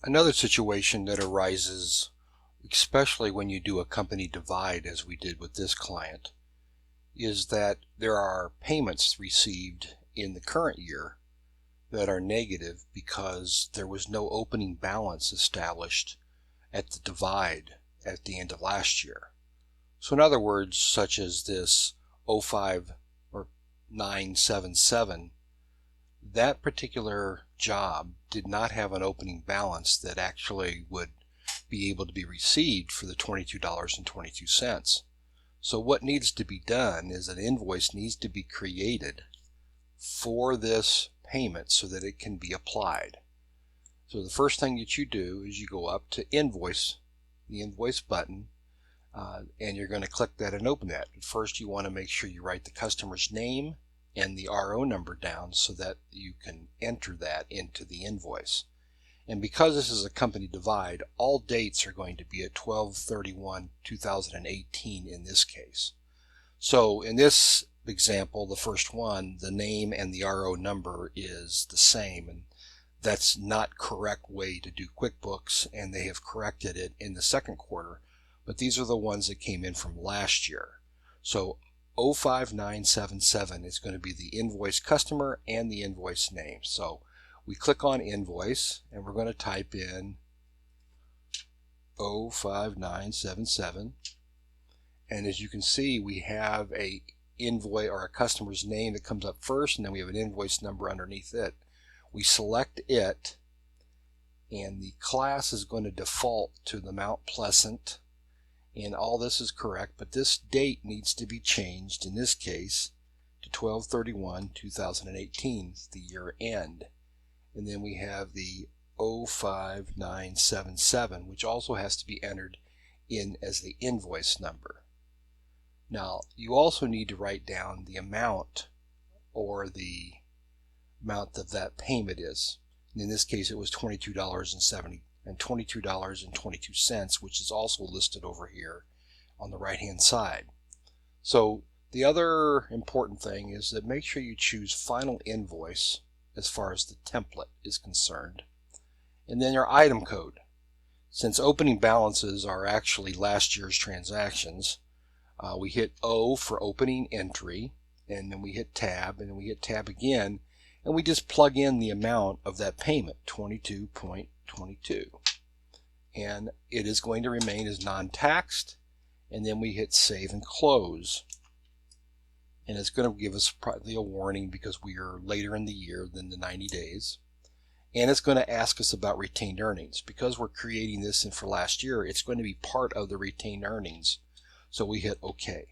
Another situation that arises, especially when you do a company divide as we did with this client, is that there are payments received in the current year that are negative because there was no opening balance established at the divide at the end of last year. So in other words, such as this 05 or 977, that particular job did not have an opening balance that actually would be able to be received for the $22.22. So what needs to be done is an invoice needs to be created for this payment so that it can be applied. So the first thing that you do is you go up to Invoice, the Invoice button, and you're going to click that and open that. But first you want to make sure you write the customer's name and the RO number down so that you can enter that into the invoice. And because this is a company divide, all dates are going to be at 12/31/2018 in this case. So in this example, the first one, the name and the RO number is the same, and that's not correct way to do QuickBooks, and they have corrected it in the second quarter, but these are the ones that came in from last year. So 05977 is going to be the invoice customer and the invoice name. So we click on invoice and we're going to type in 05977, and as you can see we have a invoice or a customer's name that comes up first, and then we have an invoice number underneath it. We select it, and the class is going to default to the Mount Pleasant, and all this is correct, but this date needs to be changed in this case to 12/31/2018, the year end. And then we have the 05977, which also has to be entered in as the invoice number. Now you also need to write down the amount, or the amount of that payment is. And in this case it was $22.22, which is also listed over here on the right hand side. So the other important thing is that make sure you choose final invoice as far as the template is concerned, and then your item code. Since opening balances are actually last year's transactions, we hit O for opening entry, and then we hit tab, and then we hit tab again, and we just plug in the amount of that payment, 22.22, and it is going to remain as non-taxed. And then we hit save and close, and it's going to give us probably a warning because we are later in the year than the 90 days, and it's going to ask us about retained earnings. Because we're creating this in for last year, it's going to be part of the retained earnings, so we hit OK.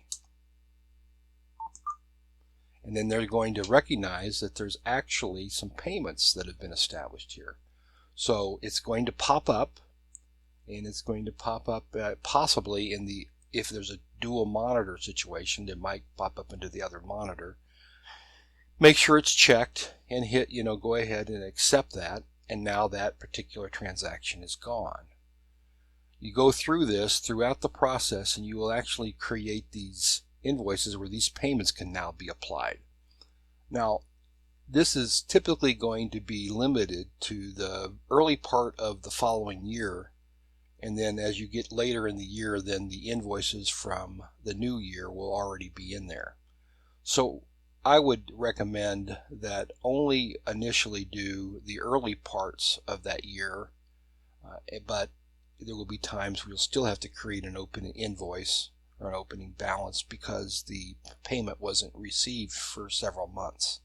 And then they're going to recognize that there's actually some payments that have been established here. So it's going to pop up, and it's going to pop up possibly in the, if there's a dual monitor situation, it might pop up into the other monitor. Make sure it's checked and hit, go ahead and accept that, and now that particular transaction is gone. You go through this throughout the process, and you will actually create these invoices where these payments can now be applied. Now this is typically going to be limited to the early part of the following year, and then as you get later in the year, then the invoices from the new year will already be in there. So I would recommend that only initially do the early parts of that year, but there will be times where you'll still have to create an open invoice or an opening balance because the payment wasn't received for several months.